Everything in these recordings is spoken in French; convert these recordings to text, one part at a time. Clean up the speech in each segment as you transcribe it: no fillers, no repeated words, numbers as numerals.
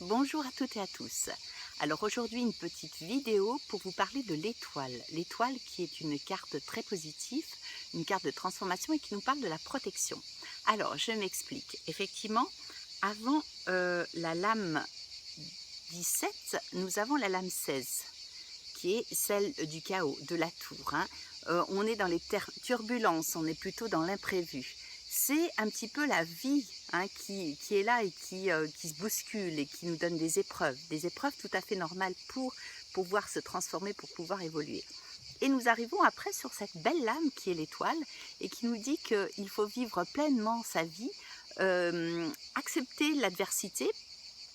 Bonjour à toutes et à tous. Alors aujourd'hui une petite vidéo pour vous parler de l'étoile. L'étoile qui est une carte très positive, une carte de transformation et qui nous parle de la protection. Alors je m'explique. Effectivement, avant la lame 17, nous avons la lame 16 qui est celle du chaos, de la tour. On est dans les turbulences, on est plutôt dans l'imprévu. C'est un petit peu la vie qui est là et qui se bouscule et qui nous donne des épreuves tout à fait normales pour pouvoir se transformer, pour pouvoir évoluer. Et nous arrivons après sur cette belle lame qui est l'étoile et qui nous dit qu'il faut vivre pleinement sa vie, accepter l'adversité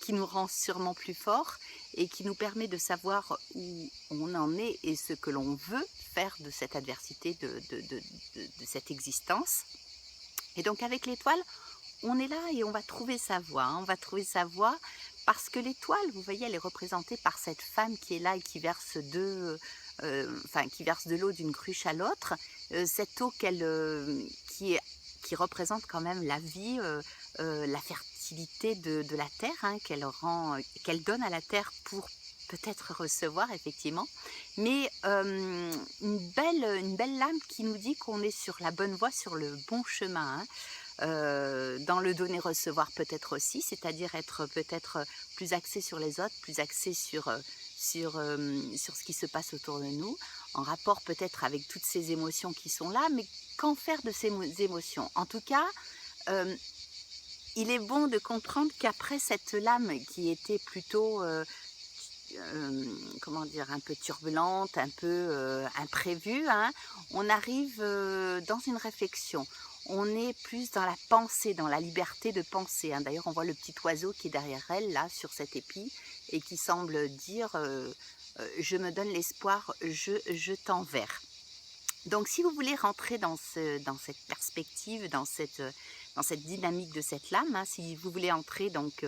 qui nous rend sûrement plus forts et qui nous permet de savoir où on en est et ce que l'on veut faire de cette adversité, de cette existence. Et donc avec l'étoile, on est là et on va trouver sa voie. On va trouver sa voie parce que l'étoile, vous voyez, elle est représentée par cette femme qui est là et qui verse qui verse de l'eau d'une cruche à l'autre. Cette eau qui représente quand même la vie, la fertilité de la terre, qu'elle donne à la terre pour peut-être recevoir effectivement, mais une belle lame qui nous dit qu'on est sur la bonne voie, sur le bon chemin, dans le donner-recevoir peut-être aussi, c'est-à-dire être peut-être plus axé sur les autres, plus axé sur ce qui se passe autour de nous, en rapport peut-être avec toutes ces émotions qui sont là, mais qu'en faire de ces émotions? En tout cas, il est bon de comprendre qu'après cette lame qui était plutôt comment dire, un peu turbulente, un peu imprévue, on arrive dans une réflexion. On est plus dans la pensée, dans la liberté de penser. D'ailleurs, on voit le petit oiseau qui est derrière elle, là, sur cet épi, et qui semble dire je me donne l'espoir, je t'envers. Donc, si vous voulez rentrer dans cette perspective, dans cette dynamique de cette lame, si vous voulez entrer donc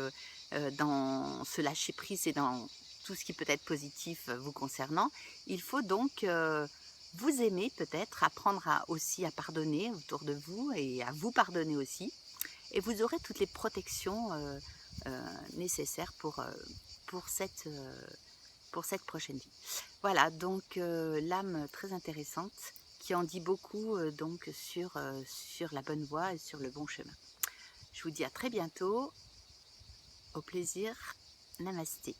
dans ce lâcher-prise et dans tout ce qui peut être positif vous concernant, il faut donc vous aimer peut-être, apprendre aussi à pardonner autour de vous et à vous pardonner aussi. Et vous aurez toutes les protections nécessaires pour cette prochaine vie. Voilà, donc l'âme très intéressante qui en dit beaucoup donc sur la bonne voie et sur le bon chemin. Je vous dis à très bientôt, au plaisir, namasté.